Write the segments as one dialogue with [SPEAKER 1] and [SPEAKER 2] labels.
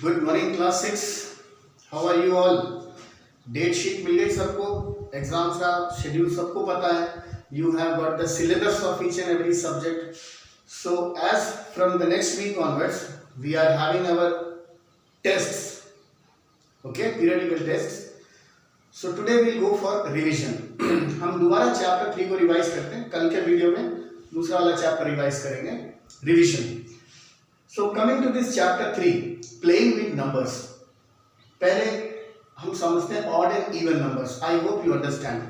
[SPEAKER 1] Good morning class 6। How are you all? Date sheet मिल गई सबको? एग्जाम्स का शेड्यूल सबको पता है? You have got the syllabus of each and every subject. So as from the next week onwards we are having our tests, okay, periodical tests. So today we'll go for revision. हम दोबारा chapter 3 को revise करते हैं. कल के video में दूसरा वाला चैप्टर रिवाइज करेंगे, revision. So coming to this chapter 3, playing with numbers. पहले हम समझते हैं odd and even numbers. I hope you understand.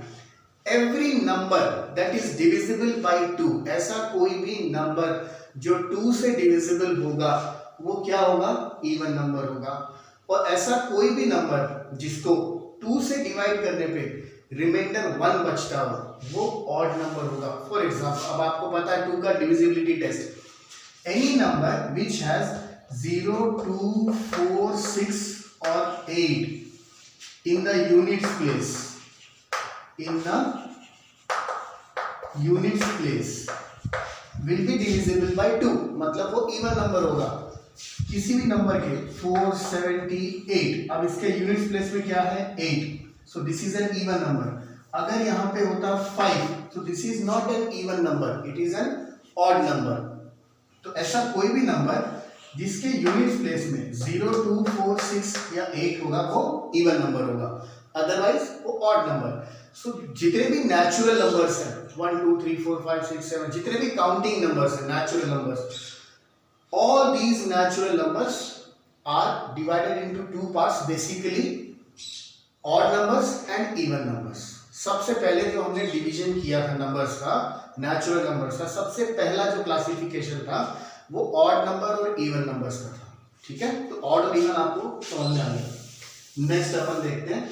[SPEAKER 1] Every number that is divisible by 2, ऐसा कोई भी नंबर जो 2 से डिविजिबल होगा वो क्या होगा? इवन नंबर होगा. और ऐसा कोई भी नंबर जिसको 2 से डिवाइड करने पे रिमाइंडर 1 बचता हो वो ऑड नंबर होगा. फॉर एग्जांपल, अब आपको पता है 2 का divisibility test. Any number which has 0, 2, 4, 6 और 8 in the units place, in the units place will be divisible by 2. मतलब वो इवन नंबर होगा. किसी भी नंबर के 478, अब इसके यूनिट्स प्लेस में क्या है? 8. So this is an even number. अगर यहाँ पे होता 5, तो this is not an even number, it is an odd number. तो ऐसा कोई भी नंबर जिसके यूनिट्स प्लेस में 0, 2, 4, 6 या 8 होगा वो इवन नंबर होगा, अदरवाइज वो ऑड नंबर. सो जितने भी नेचुरल नंबर्स हैं 1, 2, 3, 4, 5, 6, 7, जितने भी काउंटिंग नंबर्स हैं, natural numbers, all these natural numbers are divided into two parts, basically odd numbers and even numbers. सबसे पहले जो हमने डिवीजन किया था नंबर्स का, नेचुरल नंबर्स का, सबसे पहला जो क्लासिफिकेशन था वो ऑड नंबर और इवन नंबर्स का था. ठीक है, तो ऑड और इवन आपको समझ में आ गया. नेक्स्ट अपन देखते हैं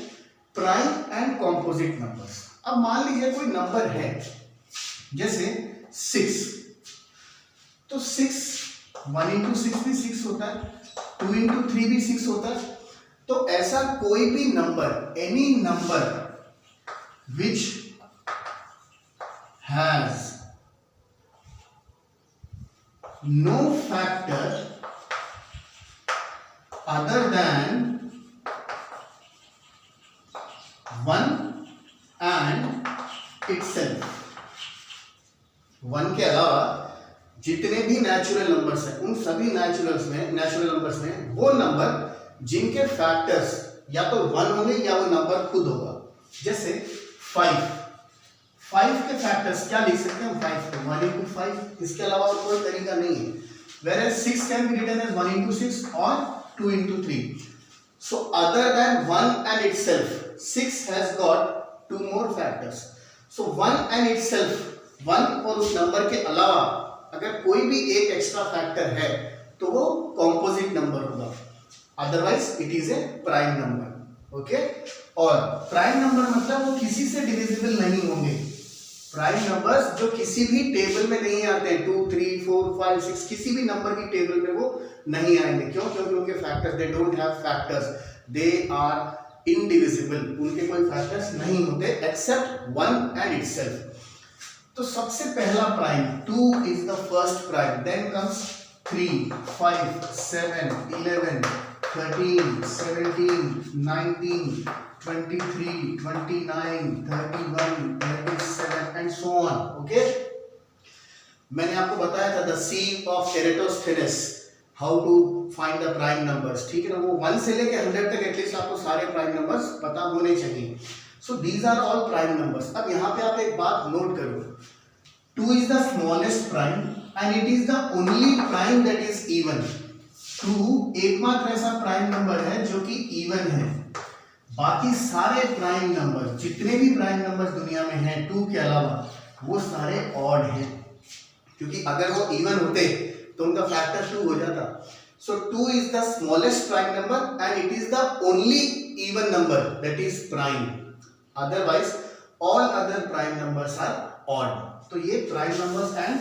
[SPEAKER 1] प्राइम एंड कॉम्पोजिट नंबर्स. अब मान लीजिए कोई नंबर है जैसे 6, तो 6 1 into 6 भी 6 होता है, 2 into 3 भी 6 होता है. तो ऐसा कोई भी number, any number which has no factor other than 1 and itself. 1 के अलावा जितने भी नेचुरल नंबर्स हैं उन सभी नेचुरल नंबर्स में वो नंबर जिनके फैक्टर्स या तो 1 होंगे या वो नंबर खुद होगा. जैसे 5 के फैक्टर्स क्या लिख सकते हैं हम? 5 को 1 into 5, इसके अलावा और कोई तरीका नहीं है. Whereas 6 can be written as 1 into 6 or 2 into 3. So other than 1 and itself, 6 has got 2 more factors. So 1 and itself, 1 और उस नंबर के अलावा अगर कोई भी एक एक्स्ट्रा फैक्टर है तो वो कॉम्पोजिट नंबर होगा, otherwise it is a prime number. Okay, और प्राइम नंबर मतलब वो किसी से डिविजिबल नहीं होंगे. प्राइम नंबर्स जो किसी भी टेबल में नहीं आते हैं, 2, 3, 4, 5, 6, किसी भी नंबर की टेबल में वो नहीं आएंगे. क्यों? क्योंकि उनके factors, they don't have factors, they are indivisible. उनके कोई फैक्टर्स नहीं होते एक्सेप्ट 1 एंड इटसेल्फ. तो सबसे पहला prime 2 is the first prime, then comes 3, 5, 7, 11, 13, 17, 19, 23, 29, 31, 37 and so on. Okay, मैंने आपको बताया था the sieve of Eratosthenes, how to find the prime numbers. ठीक है ना, वो 1 से लेके 100 तक एटलीस्ट आपको सारे प्राइम नंबर्स पता होने चाहिए. So these are all prime numbers. अब यहाँ पे आप एक बात नोट करो, 2 is the smallest prime and it is the only prime that is even. 2 एकमात्र ऐसा प्राइम नंबर है जो कि इवन है. बाकी सारे प्राइम नंबर, जितने भी प्राइम नंबर दुनिया में हैं 2 के अलावा, वो सारे ऑड हैं. क्योंकि अगर वो इवन होते तो उनका फैक्टर 2 हो जाता. So 2 is the smallest prime number and it is the only even number that is prime. Otherwise all other prime numbers are odd. तो ये prime numbers and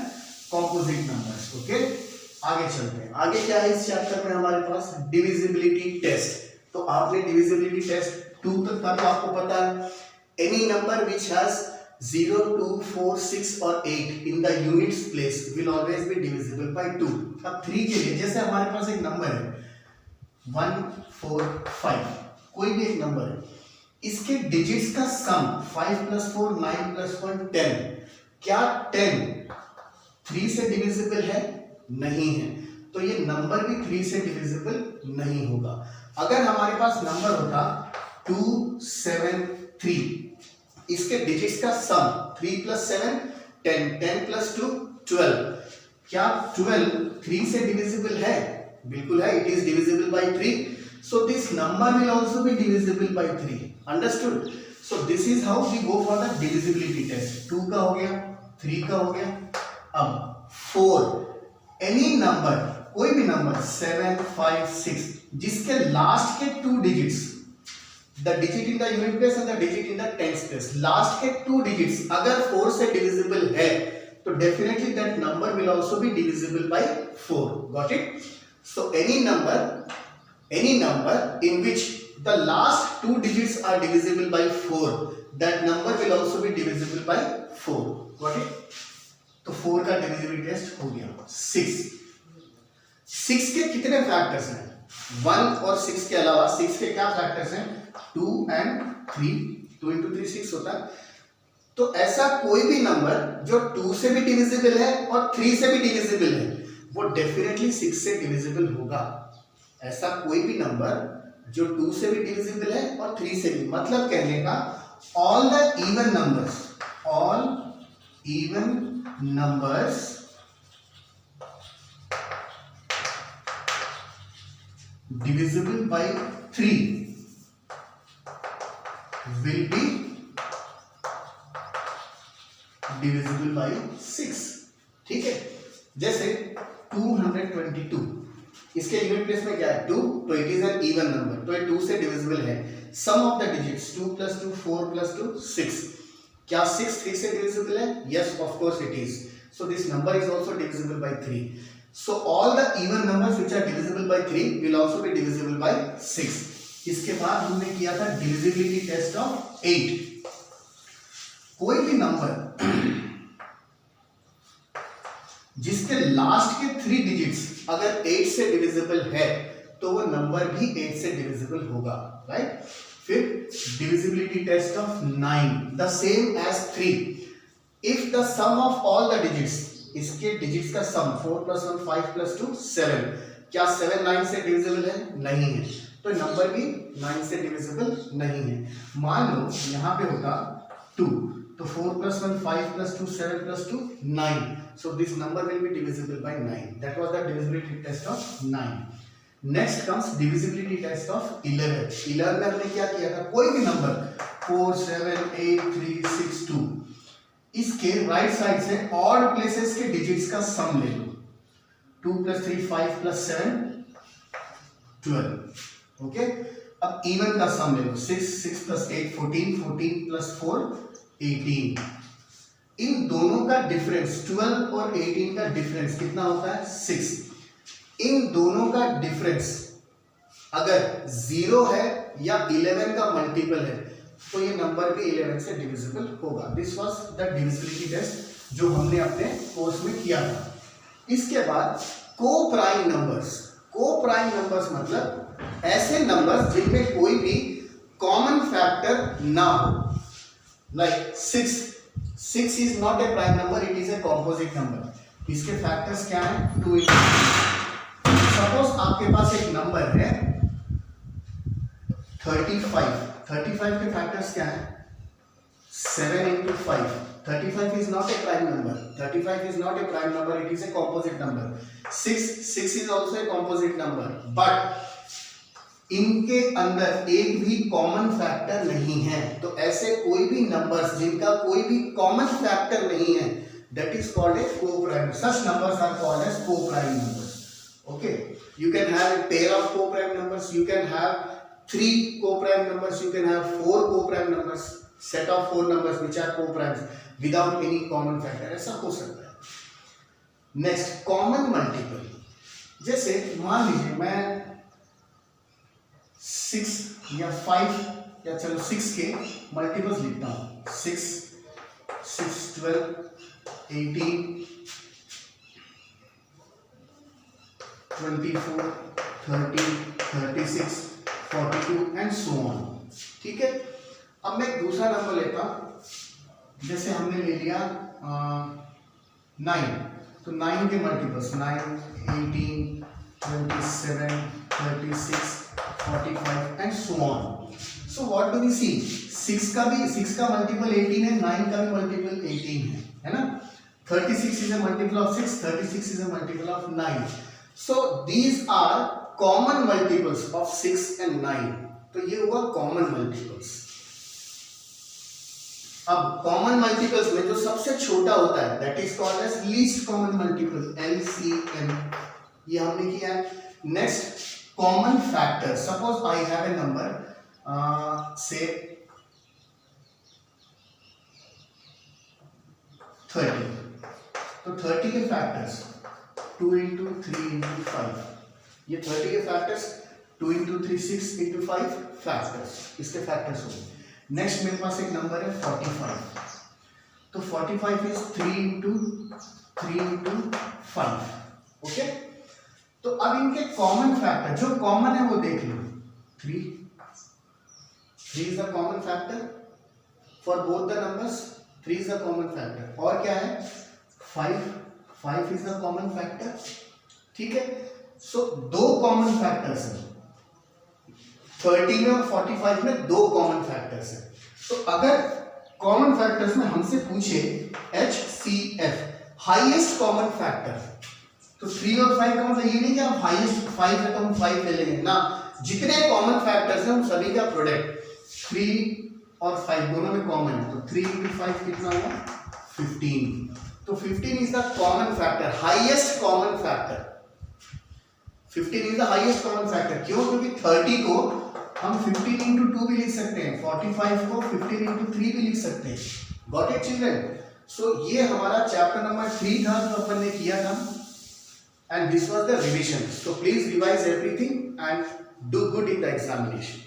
[SPEAKER 1] composite numbers. Okay, आगे चलते हैं. आगे क्या है इस चैप्टर में हमारे पास? Divisibility test. तो आपने डिविजिबिलिटी टेस्ट 2 तक का तो आपको पता है. एनी नंबर विच हैज 0, 2, 4, 6 और 8 in the units place will always be divisible by 2. अब 3 के लिए जैसे हमारे पास एक नंबर है 1 4 5 कोई भी एक नंबर है, इसके डिजिट्स का सम 5 + 4 9 + 1 10, क्या 10 3 से डिविजिबल है? नहीं है, तो ये नंबर भी 3 से डिविजिबल नहीं होगा। अगर हमारे पास नंबर होता 2 7 3, इसके डिजिट्स का सम 3 + 7 10, 10 + 2 12, क्या 12 3 से डिविजिबल है? बिल्कुल है, it is divisible by 3, so this number will also be divisible by 3, understood? So this is how we go for the divisibility test। 2 का हो गया, 3 का हो गया, अब 4, any number, कोई भी नंबर 7 5 6 जिसके लास्ट के 2 digits, the digit in the unit place and the digit in the tens place, last के 2 डिजिट्स अगर 4 से डिविजिबल है तो definitely that number will also be divisible by 4, got it? So any number in which the last 2 digits are divisible by 4, that number will also be divisible by 4, got it? तो 4 का divisibility test हो गया। 6 के कितने factors हैं? 1 और 6 के अलावा 6 के क्या फैक्टर्स हैं? 2 and 3, 2 × 3 6 होता है। तो ऐसा कोई भी नंबर जो 2 से भी डिविजिबल है और 3 से भी डिविजिबल है, वो डेफिनेटली 6 से डिविजिबल होगा। ऐसा कोई भी नंबर जो 2 से भी डिविजिबल है और 3 से भी, मतलब कहने का all the even numbers divisible by 3 will be divisible by 6, ठीक है? जैसे 222, इसके यूनिट प्लेस में क्या है? 2, तो it is an even number, तो ये 2 से डिविजिबल है। सम ऑफ द डिजिट्स 2 + 2 4 + 2 6, क्या 6 3 से डिविजिबल है? Yes, of course it is, so this number is also divisible by 3। So all the even numbers which are divisible by 3 will also be divisible by 6। इसके बाद हमने किया था divisibility test of 8। कोई भी नंबर जिसके last के 3 digits अगर 8 से डिविजिबल है तो वो नंबर भी 8 से डिविजिबल होगा, राइट? फिर divisibility test of 9, the same as 3। If the sum of all the digits, इसके डिजिट्स का सम 4 + 1 5 + 2 7, क्या 7 9 से डिविजिबल है? नहीं है, तो नंबर भी 9 से डिविजिबल नहीं है। मान लो यहाँ पे होता 2, तो 4 + 1 5 + 2 7 + 2 9, so this number will be divisible by 9। that was the divisibility test of 9। next comes divisibility test of 11। 11 में हमने क्या किया था? कोई भी नंबर 4 7 8 3 6 2, इसके राइट साइड से ऑड प्लेसेस के डिजिट्स का सम ले लो। 2 + 3 5 + 7 12, ओके? अब इवन का सम ले लो। 6 6 + 8 14, 14 + 4 18। इन दोनों का डिफरेंस 12 और 18 का डिफरेंस कितना होता है? 6। इन दोनों का डिफरेंस अगर 0 है या 11 का मल्टीपल है तो ये नंबर भी 11 से डिविजिबल होगा। This was the divisibility test जो हमने अपने कोर्स में किया था। इसके बाद को-प्राइम नंबर्स मतलब ऐसे नंबर्स जिनमें कोई भी कॉमन फैक्टर ना हो, like 6 is not a prime number, it is a composite number. इसके फैक्टर्स क्या है? 2 × 2। सपोज आपके पास एक नंबर है 35 के फैक्टर्स क्या है? 7 × 5। 35 is not a prime number, 35 is not a prime number, it is a composite number। 6 is also a composite number, but इनके अंदर एक भी कॉमन फैक्टर नहीं है। तो ऐसे कोई भी नंबर्स जिनका कोई भी कॉमन फैक्टर नहीं है, that is called a co-prime। such numbers are called as co-prime numbers, okay? you can have a pair of co-prime numbers, you can have 3 co-prime numbers, you can have 4 co-prime numbers, set of 4 numbers which are co-primes without any common factor, ऐसा हो सकता है। Next common multiple, जैसे मान लीजिए मैं 6 या 5 या चलो 6 के मल्टीपल्स लिखता हूँ। 6 12 18 24 30, 36, 42 एंड सो ऑन। ठीक है, अब मैं एक दूसरा नंबर लेता हूं, जैसे हमने ले लिया 9, तो 9 के multiples 9, 18, 27, 36, 45 and so on. So what do we see, 6 का मल्टीपल 18 है, 9 का भी मल्टीपल 18 है ना। 36 is a multiple of 6, 36 is a multiple of 9. So these are common multiples of 6 and 9. तो ये हुआ common multiples। अब common multiples में जो सबसे छोटा होता है that is called as least common multiple, LCM, ये हमने किया है। Next, common factor. Suppose I have a number, say 30, तो 30 के फैक्टर्स 2 into 3 into 5, ये 30 के फैक्टर्स 2 into 3 6 into 5 फैक्टर्स, इसके फैक्टर्स हो गए। नेक्स्ट मेरे पास एक नंबर है 45, तो 45 इज 3 into 5। ओके, तो अब इनके कॉमन फैक्टर जो कॉमन है वो देख लो। 3 is the common factor for both the numbers, 3 is the common factor. और क्या है 5 इज द कॉमन फैक्टर। ठीक है, सो दो कॉमन फैक्टर्स हैं 30 में और 45 में, दो कॉमन फैक्टर्स हैं। तो अगर कॉमन फैक्टर्स में हमसे पूछे HCF, हाईएस्ट कॉमन फैक्टर, तो 3 और 5 का मतलब ये नहीं कि हम हाईएस्ट 5 है तो हम 5 ले लेंगे ना, जितने कॉमन फैक्टर्स हैं उन सभी का प्रोडक्ट 3 और 5 दोनों में कॉमन है, तो 3 into 5 कितना हुआ 15। तो 15 is the common factor, highest common factor। 15 is the highest common factor। क्यों? क्योंकि 30 को हम 15 into 2 भी लिख सकते हैं, 45 को 15 into 3 भी लिख सकते हैं। Got it children? So ये हमारा चैप्टर नंबर 3 था जो अपन ने किया था, and this was the revision। So please revise everything and do good in the examination।